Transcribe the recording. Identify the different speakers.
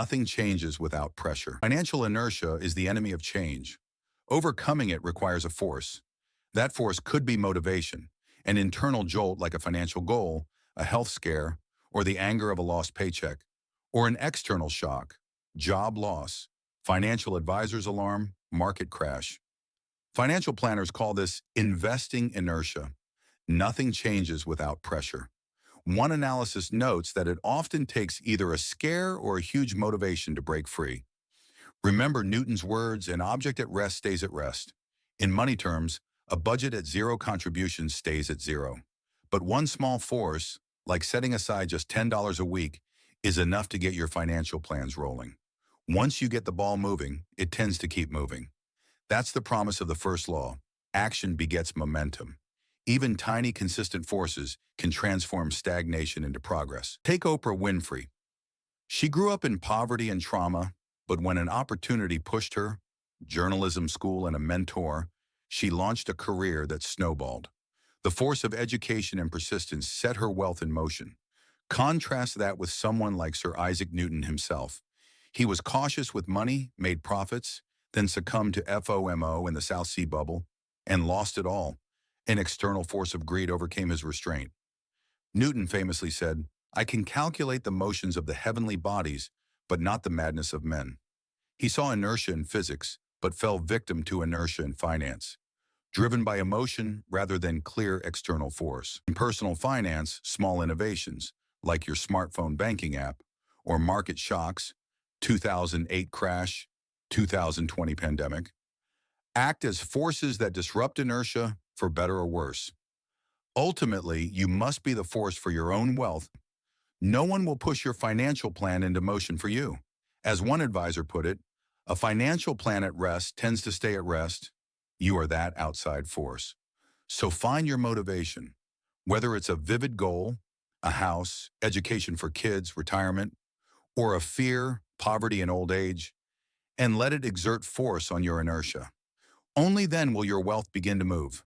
Speaker 1: Nothing changes without pressure. Financial inertia is the enemy of change. Overcoming it requires a force. That force could be motivation, an internal jolt like a financial goal, a health scare, or the anger of a lost paycheck, or an external shock, job loss, financial advisor's alarm, market crash. Financial planners call this investing inertia. Nothing changes without pressure. One analysis notes that it often takes either a scare or a huge motivation to break free. Remember Newton's words, an object at rest stays at rest. In money terms, a budget at zero contribution stays at zero. But one small force, like setting aside just $10 a week, is enough to get your financial plans rolling. Once you get the ball moving, it tends to keep moving. That's the promise of the first law. Action begets momentum. Even tiny, consistent forces can transform stagnation into progress. Take Oprah Winfrey. She grew up in poverty and trauma, but when an opportunity pushed her, journalism school and a mentor, she launched a career that snowballed. The force of education and persistence set her wealth in motion. Contrast that with someone like Sir Isaac Newton himself. He was cautious with money, made profits, then succumbed to FOMO in the South Sea bubble, and lost it all. An external force of greed overcame his restraint. Newton famously said, "I can calculate the motions of the heavenly bodies, but not the madness of men." He saw inertia in physics, but fell victim to inertia in finance, driven by emotion rather than clear external force. In personal finance, small innovations, like your smartphone banking app, or market shocks, 2008 crash, 2020 pandemic, act as forces that disrupt inertia for better or worse. Ultimately, you must be the force for your own wealth. No one will push your financial plan into motion for you. As one advisor put it, a financial plan at rest tends to stay at rest. You are that outside force. So find your motivation, whether it's a vivid goal, a house, education for kids, retirement, or a fear, poverty and old age, and let it exert force on your inertia. Only then will your wealth begin to move.